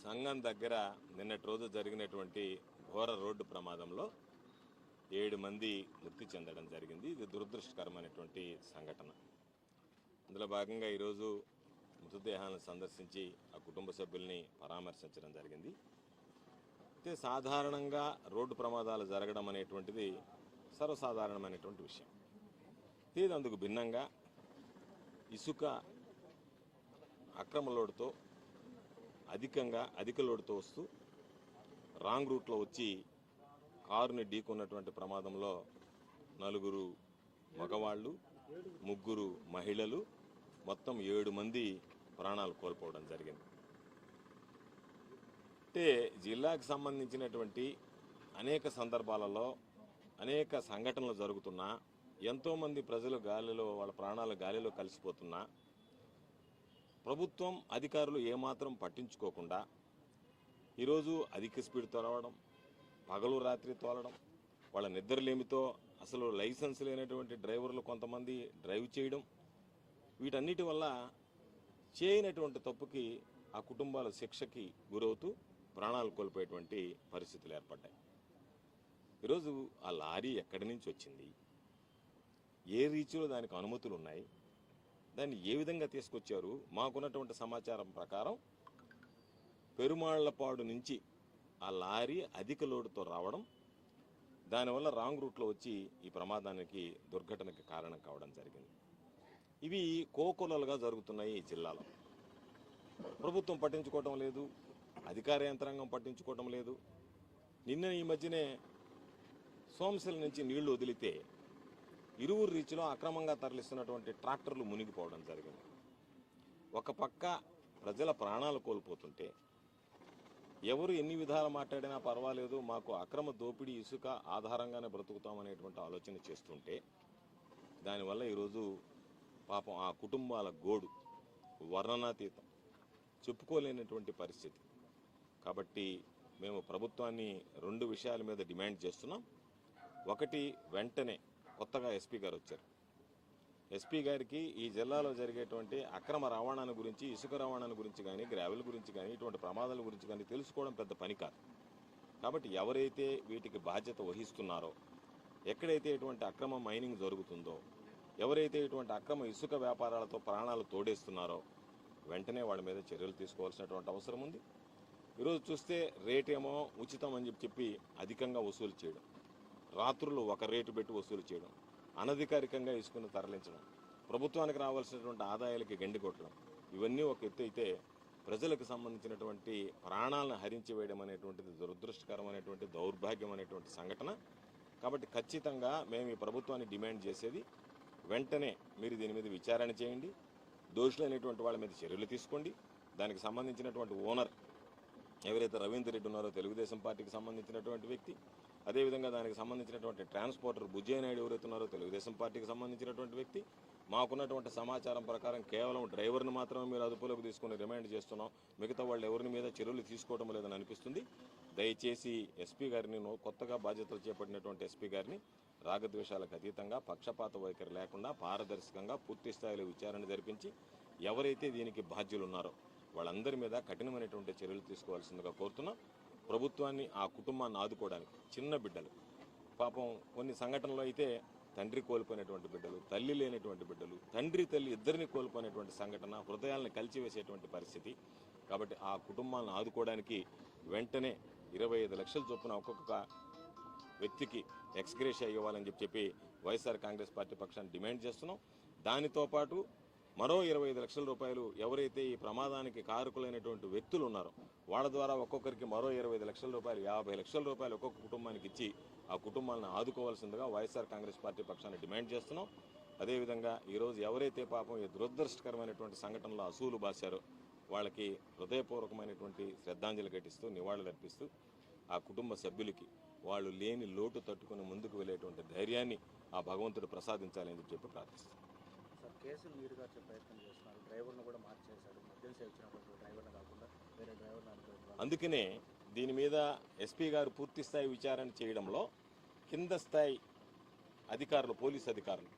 సంగం దగ్గర నిన్నటి రోజు జరిగినటువంటి ఘోర రోడ్డు ప్రమాదంలో 7 మంది మృతి చెందడం జరిగింది. ఇది దురదృష్టకరమైనటువంటి సంఘటన. అందులో భాగంగా ఈరోజు మృతదేహాలను సందర్శించి ఆ కుటుంబ సభ్యుల్ని పరామర్శించడం జరిగింది. అయితే సాధారణంగా రోడ్డు ప్రమాదాలు జరగడం అనేటువంటిది సర్వసాధారణమైనటువంటి విషయం. ఇది అందుకు భిన్నంగా ఇసుక అక్రమ లోడుతో అధిక లోడుతో వస్తూ రాంగ్ రూట్లో వచ్చి కారుని ఢీకొన్నటువంటి ప్రమాదంలో 4 మగవాళ్ళు 3 మహిళలు మొత్తం 7 మంది ప్రాణాలు కోల్పోవడం జరిగింది. అంటే జిల్లాకు సంబంధించినటువంటి అనేక సందర్భాలలో అనేక సంఘటనలు జరుగుతున్నా, ఎంతోమంది ప్రజలు గాలిలో వాళ్ళ ప్రాణాలు గాలిలో కలిసిపోతున్నా ప్రభుత్వం అధికారులు ఏమాత్రం పట్టించుకోకుండా ఈరోజు అధిక స్పీడ్ తోలవడం, పగలు రాత్రి తోలడం, వాళ్ళ నిద్రలేమితో అసలు లైసెన్స్ లేనటువంటి డ్రైవర్లు కొంతమంది డ్రైవ్ చేయడం, వీటన్నిటి వల్ల చేయనటువంటి తప్పుకి ఆ కుటుంబాల శిక్షకి గురవుతూ ప్రాణాలు కోల్పోయేటువంటి పరిస్థితులు ఏర్పడ్డాయి. ఈరోజు ఆ లారీ ఎక్కడి నుంచి వచ్చింది, ఏ రీతిలో దానికి అనుమతులు ఉన్నాయి, దాన్ని ఏ విధంగా తీసుకొచ్చారు? మాకున్నటువంటి సమాచారం ప్రకారం పెరుమాళ్లపాడు నుంచి ఆ లారీ అధిక లోడుతో రావడం, దానివల్ల రాంగ్ రూట్లో వచ్చి ఈ ప్రమాదానికి దుర్ఘటనకి కారణం కావడం జరిగింది. ఇవి కోకొల్లలుగా జరుగుతున్నాయి ఈ జిల్లాలో. ప్రభుత్వం పట్టించుకోవటం లేదు, అధికార యంత్రాంగం పట్టించుకోవటం లేదు. నిన్న ఈ మధ్యనే సోమశిల నుంచి నీళ్లు వదిలితే ఇరువురు రీచ్లో అక్రమంగా తరలిస్తున్నటువంటి ట్రాక్టర్లు మునిగిపోవడం జరిగింది. ఒక పక్క ప్రజల ప్రాణాలు కోల్పోతుంటే ఎవరు ఎన్ని విధాలు మాట్లాడినా పర్వాలేదు, మాకు అక్రమ దోపిడీ ఇసుక ఆధారంగానే బ్రతుకుతామనేటువంటి ఆలోచన చేస్తుంటే దానివల్ల ఈరోజు పాపం ఆ కుటుంబాల గోడు వర్ణనాతీతం, చెప్పుకోలేనటువంటి పరిస్థితి. కాబట్టి మేము ప్రభుత్వాన్ని 2 విషయాల మీద డిమాండ్ చేస్తున్నాం. ఒకటి, వెంటనే కొత్తగా ఎస్పీ గారు వచ్చారు. ఎస్పీ గారికి ఈ జిల్లాలో జరిగేటువంటి అక్రమ రవాణాను గురించి, ఇసుక రవాణాను గురించి కానీ, గ్రావెల్ గురించి కానీ, ఇటువంటి ప్రమాదాల గురించి కానీ తెలుసుకోవడం పెద్ద పని కాదు. కాబట్టి ఎవరైతే వీటికి బాధ్యత వహిస్తున్నారో, ఎక్కడైతే ఇటువంటి అక్రమ మైనింగ్ జరుగుతుందో, ఎవరైతే ఇటువంటి అక్రమ ఇసుక వ్యాపారాలతో ప్రాణాలు తోడేస్తున్నారో వెంటనే వాళ్ళ మీద చర్యలు తీసుకోవాల్సినటువంటి అవసరం ఉంది. ఈరోజు చూస్తే రేటేమో ఉచితం అని చెప్పి అధికంగా వసూలు చేయడం, రాత్రులు ఒక రేటు పెట్టి వసూలు చేయడం, అనధికారికంగా ఇసుకను తరలించడం, ప్రభుత్వానికి రావాల్సినటువంటి ఆదాయాలకి గండి కొట్టడం, ఇవన్నీ ఒక ఎత్తు అయితే ప్రజలకు సంబంధించినటువంటి ప్రాణాలను హరించి వేయడం అనేటువంటిది దురదృష్టకరమైనటువంటి దౌర్భాగ్యం అనేటువంటి సంఘటన. కాబట్టి ఖచ్చితంగా మేము ఈ ప్రభుత్వాన్ని డిమాండ్ చేసేది, వెంటనే మీరు దీని మీద విచారణ చేయండి, దోషులైనటువంటి వాళ్ళ మీద చర్యలు తీసుకోండి. దానికి సంబంధించినటువంటి ఓనర్ ఎవరైతే రవీందర్ రెడ్డి ఉన్నారో తెలుగుదేశం పార్టీకి సంబంధించినటువంటి వ్యక్తి, అదేవిధంగా దానికి సంబంధించినటువంటి ట్రాన్స్పోర్టర్ బుజ్జయ్య నాయుడు ఎవరైతే ఉన్నారో తెలుగుదేశం పార్టీకి సంబంధించినటువంటి వ్యక్తి, మాకున్నటువంటి సమాచారం ప్రకారం కేవలం డ్రైవర్ను మాత్రమే మీరు అదుపులోకి తీసుకుని రిమాండ్ చేస్తున్నాం, మిగతా వాళ్ళు ఎవరి మీద చర్యలు తీసుకోవడం లేదని అనిపిస్తుంది. దయచేసి ఎస్పీ గారిని, కొత్తగా బాధ్యతలు చేపట్టినటువంటి ఎస్పీ గారిని రాగద్వేషాలకు అతీతంగా, పక్షపాత వైఖరి లేకుండా పారదర్శకంగా పూర్తి స్థాయిలో విచారణ జరిపించి ఎవరైతే దీనికి బాధ్యులు ఉన్నారో వాళ్ళందరి మీద కఠినమైనటువంటి చర్యలు తీసుకోవాల్సిందిగా కోరుతున్నాం. ప్రభుత్వాన్ని, ఆ కుటుంబాన్ని ఆదుకోవడానికి, చిన్న బిడ్డలు పాపం కొన్ని సంఘటనలో అయితే తండ్రి కోల్పోయినటువంటి బిడ్డలు, తల్లి లేనటువంటి బిడ్డలు, తండ్రి తల్లి ఇద్దరిని కోల్పోయినటువంటి సంఘటన హృదయాలను కలిచివేసేటువంటి పరిస్థితి. కాబట్టి ఆ కుటుంబాలను ఆదుకోవడానికి వెంటనే 25 లక్షల చొప్పున ఒక్కొక్క వ్యక్తికి ఎక్స్గ్రేషియా ఇవ్వాలని చెప్పి వైఎస్ఆర్ కాంగ్రెస్ పార్టీ పక్షాన్ని డిమాండ్ చేస్తున్నాం. దానితో పాటు మరో 25 లక్షల రూపాయలు ఎవరైతే ఈ ప్రమాదానికి కారకులైనటువంటి వ్యక్తులు ఉన్నారో వాళ్ళ ద్వారా ఒక్కొక్కరికి మరో 25 లక్షల రూపాయలు, 50 లక్షల రూపాయలు ఒక్కొక్క కుటుంబానికి ఇచ్చి ఆ కుటుంబాలను ఆదుకోవాల్సిందిగా వైఎస్ఆర్ కాంగ్రెస్ పార్టీ పక్షాన్ని డిమాండ్ చేస్తున్నాం. అదేవిధంగా ఈరోజు ఎవరైతే పాపం ఈ దురదృష్టకరమైనటువంటి సంఘటనలో అసూలు బాశారో వాళ్ళకి హృదయపూర్వకమైనటువంటి శ్రద్ధాంజలి ఘటిస్తూ, నివాళులు అర్పిస్తూ ఆ కుటుంబ సభ్యులకి వాళ్ళు లేని లోటు తట్టుకుని ముందుకు వెళ్ళేటువంటి ధైర్యాన్ని ఆ భగవంతుడు ప్రసాదించాలని చెప్పి ప్రార్థిస్తాం. కేసులు మీరుగా ప్రయత్నం చేస్తున్నారు, డ్రైవర్ను కూడా మార్చేశాడు, మద్యం సేవించినటువంటి డ్రైవర్ను కాకుండా వేరే డ్రైవర్ను అనుకుంటున్నారు. అందుకనే దీని మీద ఎస్పీ గారు పూర్తి స్థాయి విచారణ చేయడంలో కింద స్థాయి అధికారులు, పోలీసు అధికారులు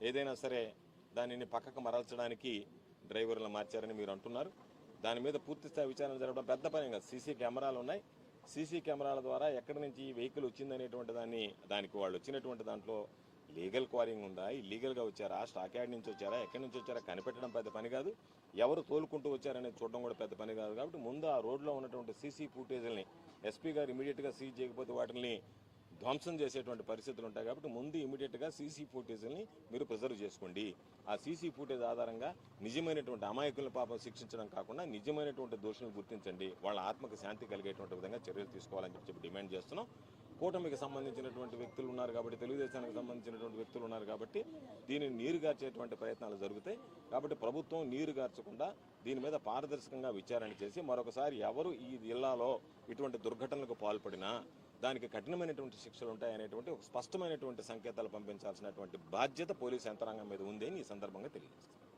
ఏదైనా సరే దానిని పక్కకు మరల్చడానికి డ్రైవర్లను మార్చారని మీరు అంటున్నారు. దాని మీద పూర్తి స్థాయి విచారణ జరపడం పెద్ద పని కాదు. సీసీ కెమెరాలు ఉన్నాయి. సీసీ కెమెరాల ద్వారా ఎక్కడి నుంచి ఈ వెహికల్ వచ్చిందనేటువంటి దానికి వాళ్ళు వచ్చినటువంటి దాంట్లో లీగల్ క్వారింగ్ ఉందా, ఇల్లీగల్గా వచ్చారా, స్టాక్ యార్డ్ నుంచి వచ్చారా, ఎక్కడి నుంచి వచ్చారా కనిపెట్టడం పెద్ద పని కాదు. ఎవరు తోలుకుంటూ వచ్చారనేది చూడడం కూడా పెద్ద పని కాదు. కాబట్టి ముందు ఆ రోడ్లో ఉన్నటువంటి సీసీ ఫుటేజ్ని ఎస్పీ గారు ఇమీడియట్గా సీజ్ చేయకపోతే వాటిని ధ్వంసం చేసేటువంటి పరిస్థితులు ఉంటాయి. కాబట్టి ముందు ఇమీడియట్గా సీసీ ఫుటేజ్ని మీరు ప్రిజర్వ్ చేసుకోండి. ఆ సీసీ ఫుటేజ్ ఆధారంగా నిజమైనటువంటి అమాయకులను పాపం శిక్షించడం కాకుండా నిజమైనటువంటి దోషులను గుర్తించండి, వాళ్ళ ఆత్మకు శాంతి కలిగేటువంటి విధంగా చర్యలు తీసుకోవాలని చెప్పి డిమాండ్ చేస్తున్నాం. కూటమికి సంబంధించినటువంటి వ్యక్తులు ఉన్నారు కాబట్టి, తెలుగుదేశానికి సంబంధించినటువంటి వ్యక్తులు ఉన్నారు కాబట్టి దీనిని నీరుగార్చేటువంటి ప్రయత్నాలు జరుగుతాయి. కాబట్టి ప్రభుత్వం నీరుగార్చకుండా దీని మీద పారదర్శకంగా విచారణ చేసి మరొకసారి ఎవరు ఈ జిల్లాలో ఇటువంటి దుర్ఘటనలకు పాల్పడినా దానికి కఠినమైనటువంటి శిక్షలు ఉంటాయనేటువంటి ఒక స్పష్టమైనటువంటి సంకేతాలు పంపించాల్సినటువంటి బాధ్యత పోలీసు యంత్రాంగం మీద ఉంది అని ఈ సందర్భంగా తెలియజేస్తాను.